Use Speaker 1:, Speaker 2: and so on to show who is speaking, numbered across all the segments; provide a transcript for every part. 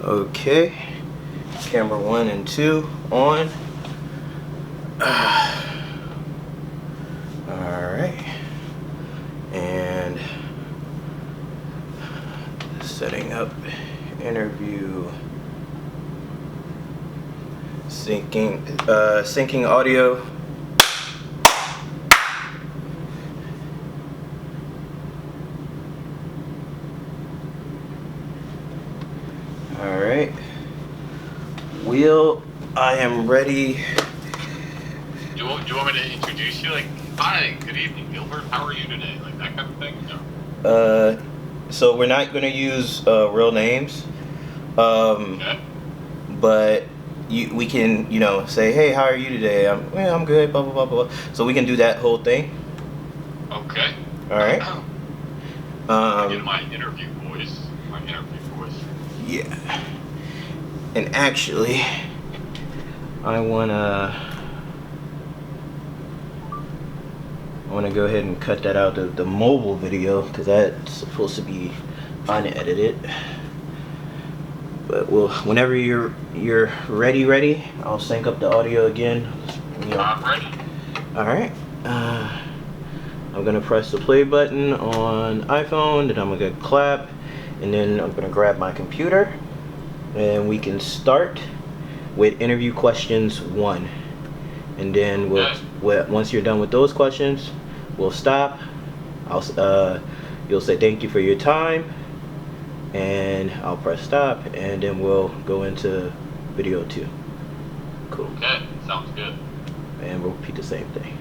Speaker 1: Okay, camera 1 and 2 on. Alright, and setting up interview, syncing audio. Alright, I am ready.
Speaker 2: Do you want me to introduce you? Like, hi, good evening, Gilbert. How are you today? Like that kind of thing? No.
Speaker 1: So we're not gonna use real names.
Speaker 2: Okay.
Speaker 1: But we can, say, hey, how are you today? I'm good, blah, blah, blah, blah. So we can do that whole thing.
Speaker 2: Okay.
Speaker 1: All right.
Speaker 2: Get my interview voice.
Speaker 1: Yeah. And actually, I wanna go ahead and cut that out, the mobile video, because that's supposed to be unedited. But whenever you're ready, I'll sync up the audio again.
Speaker 2: I'm ready.
Speaker 1: All right. I'm gonna press the play button on iPhone, then I'm gonna clap, and then I'm gonna grab my computer, and we can start with interview questions 1. And then once you're done with those questions, we'll stop. You'll say thank you for your time, and I'll press stop, and then we'll go into video 2. Cool.
Speaker 2: Okay, sounds good.
Speaker 1: And we'll repeat the same thing.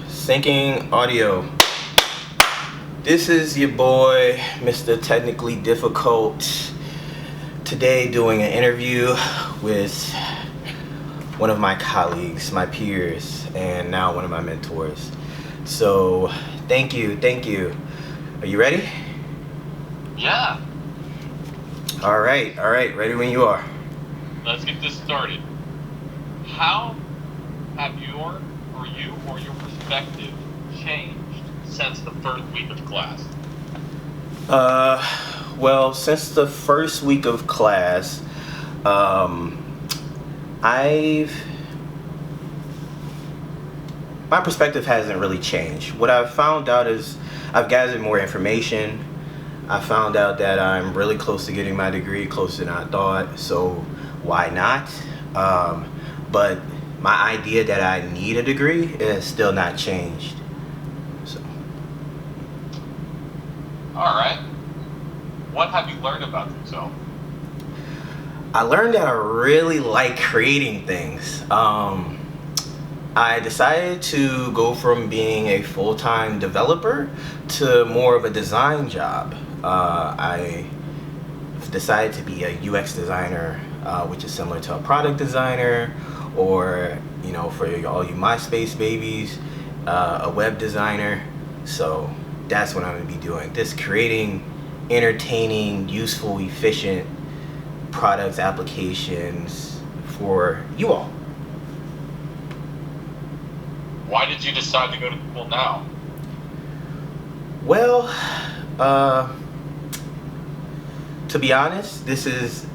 Speaker 1: Syncing audio. This is your boy, Mr. Technically Difficult. Today doing an interview with one of my colleagues, my peers, and now one of my mentors. So, thank you. Are you ready?
Speaker 2: Yeah.
Speaker 1: All right, ready when you are.
Speaker 2: Let's get this started. How have your perspective changed since the first week of class?
Speaker 1: Well, since the first week of class, my perspective hasn't really changed. What I've found out is I've gathered more information. I found out that I'm really close to getting my degree, closer than I thought, so why not? But my idea that I need a degree is still not changed. So.
Speaker 2: All right. What have you learned about yourself?
Speaker 1: I learned that I really like creating things. I decided to go from being a full-time developer to more of a design job. I decided to be a UX designer, which is similar to a product designer, or for all you MySpace babies, a web designer. So that's what I'm going to be doing. Just creating entertaining, useful, efficient products, applications for you all.
Speaker 2: Why did you decide to go to school now?
Speaker 1: Well, to be honest, this is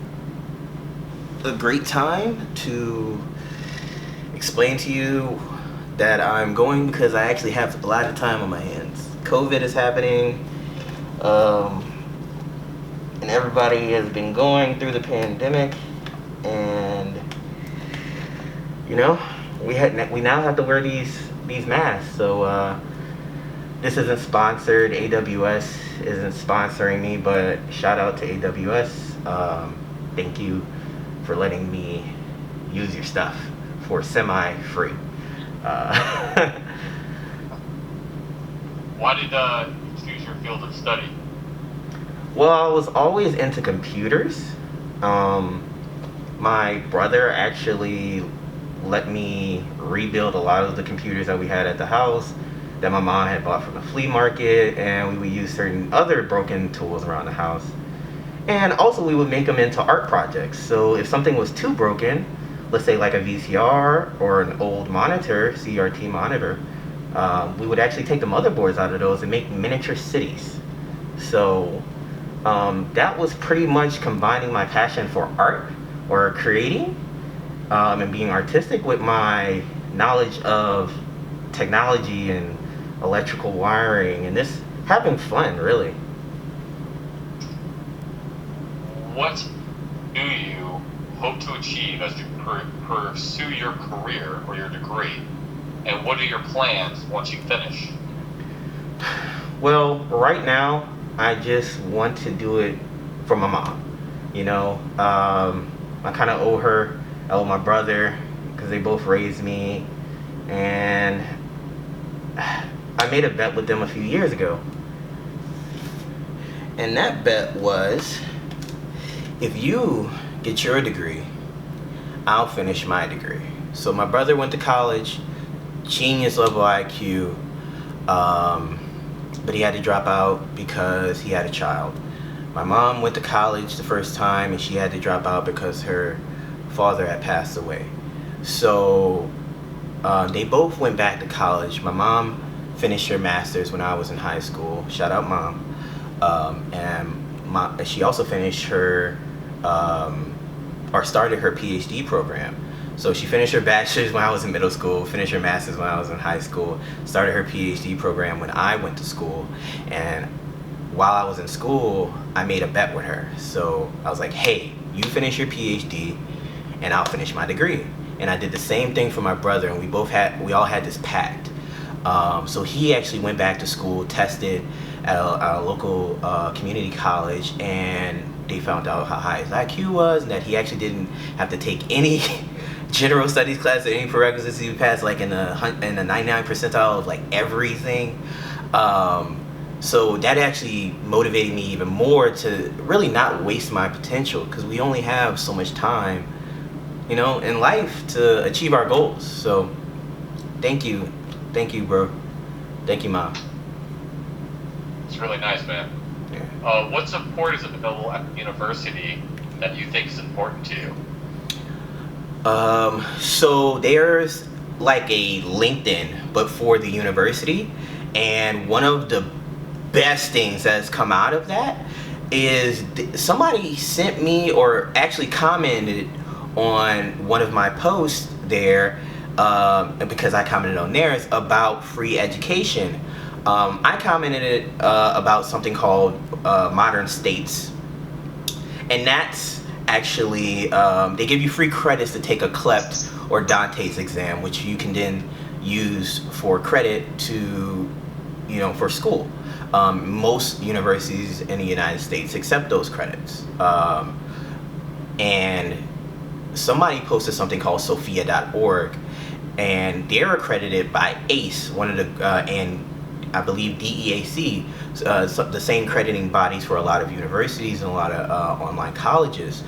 Speaker 1: a great time to explain to you that I'm going because I actually have a lot of time on my hands. COVID is happening, and everybody has been going through the pandemic, and we now have to wear these masks. So this isn't sponsored. AWS isn't sponsoring me, but shout out to AWS. Thank you for letting me use your stuff for semi-free.
Speaker 2: Why did you choose your field of study?
Speaker 1: Well, I was always into computers. My brother actually let me rebuild a lot of the computers that we had at the house that my mom had bought from the flea market, and we would use certain other broken tools around the house. And also we would make them into art projects. So if something was too broken, let's say like a VCR or an old monitor, CRT monitor, we would actually take the motherboards out of those and make miniature cities. So that was pretty much combining my passion for art or creating and being artistic with my knowledge of technology and electrical wiring and this having fun really.
Speaker 2: What do you hope to achieve as you pursue your career or your degree? And what are your plans once you finish?
Speaker 1: Well, right now, I just want to do it for my mom. You know, I kind of owe her, I owe my brother, because they both raised me, and I made a bet with them a few years ago. And that bet was, if you get your degree, I'll finish my degree. So my brother went to college, genius level IQ, but he had to drop out because he had a child. My mom went to college the first time and she had to drop out because her father had passed away. So they both went back to college. My mom finished her master's when I was in high school. Shout out mom. And she also finished her or started her PhD program. So she finished her bachelor's when I was in middle school, finished her master's when I was in high school, started her PhD program when I went to school. And while I was in school, I made a bet with her. So I was like, hey, you finish your PhD and I'll finish my degree. And I did the same thing for my brother, and we all had this pact. So he actually went back to school, tested at a local community college, and they found out how high his IQ was, and that he actually didn't have to take any general studies class or any prerequisites. He passed like in the 99 percentile of like everything. So that actually motivated me even more to really not waste my potential, because we only have so much time, you know, in life to achieve our goals. So thank you, bro. Thank you, mom.
Speaker 2: It's really nice, man.
Speaker 1: Yeah.
Speaker 2: What support is available at the university that you think is important to you?
Speaker 1: So there's like a LinkedIn, but for the university. And one of the best things that's come out of that is somebody sent me or actually commented on one of my posts there, because I commented on theirs about free education. I commented about something called Modern States, and that's actually they give you free credits to take a CLEPT or Dante's exam, which you can then use for credit to, you know, for school. Most universities in the United States accept those credits, and somebody posted something called Sophia.org, and they're accredited by ACE, one of the and I believe DEAC, the same crediting bodies for a lot of universities and a lot of online colleges.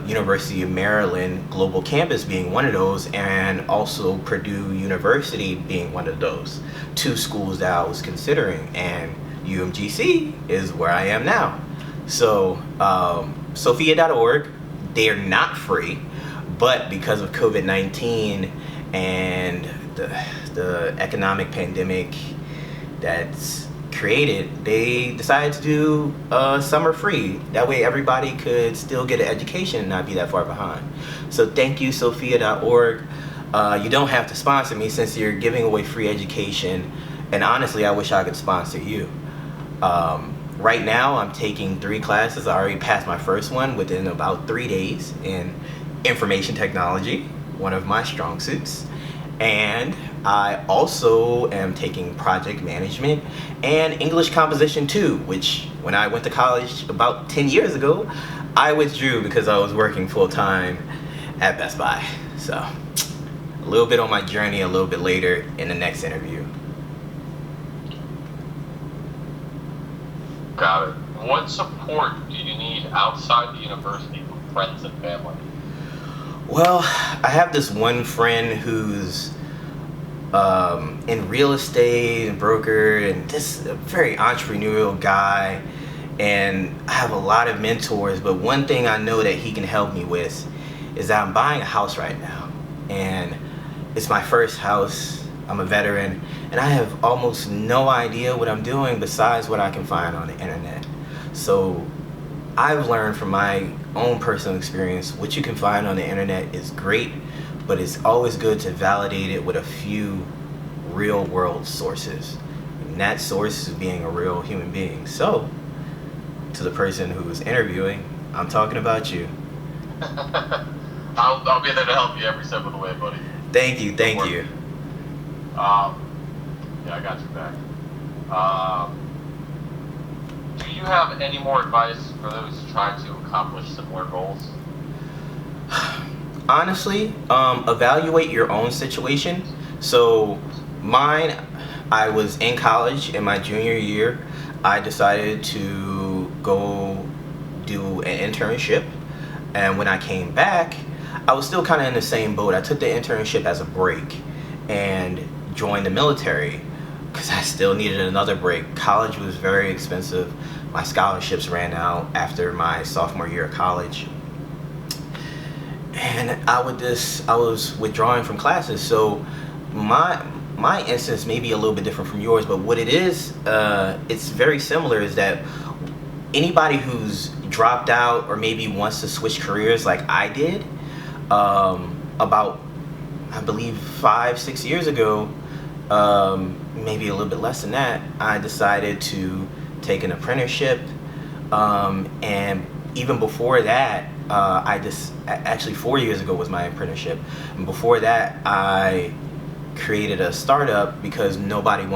Speaker 1: University of Maryland Global Campus being one of those, and also Purdue University being one of those. Two schools that I was considering, and UMGC is where I am now. So Sophia.org, they're not free, but because of COVID-19 and the economic pandemic that's created, they decided to do summer free. That way everybody could still get an education and not be that far behind. So thank you, Sophia.org. You don't have to sponsor me since you're giving away free education, and honestly I wish I could sponsor you. Right now I'm taking 3 classes. I already passed my first one within about 3 days in information technology, one of my strong suits. And I also am taking project management and English composition too, which when I went to college about 10 years ago, I withdrew because I was working full time at Best Buy. So a little bit on my journey a little bit later in the next interview.
Speaker 2: Got it. What support do you need outside the university from friends and family?
Speaker 1: Well, I have this one friend who's in real estate and broker and just a very entrepreneurial guy, and I have a lot of mentors, but one thing I know that he can help me with is that I'm buying a house right now, and it's my first house I'm a veteran, and I have almost no idea what I'm doing besides what I can find on the internet. So I've learned from my own personal experience, what you can find on the internet is great, but it's always good to validate it with a few real world sources. And that source is being a real human being. So, to the person who's interviewing, I'm talking about you.
Speaker 2: I'll be there to help you every step of the way, buddy.
Speaker 1: Thank you, thank you.
Speaker 2: Yeah, I got you back. Do you have any more advice for those trying to accomplish similar goals?
Speaker 1: Honestly, evaluate your own situation. So, mine, I was in college in my junior year. I decided to go do an internship, and when I came back, I was still kind of in the same boat. I took the internship as a break and joined the military because I still needed another break. College was very expensive. My scholarships ran out after my sophomore year of college, and I was withdrawing from classes. So my instance may be a little bit different from yours, but what it is, it's very similar. Is that anybody who's dropped out or maybe wants to switch careers like I did, about, I believe, 5-6 years ago, maybe a little bit less than that, I decided to take an apprenticeship, and even before that, actually 4 years ago was my apprenticeship, and before that I created a startup because nobody wanted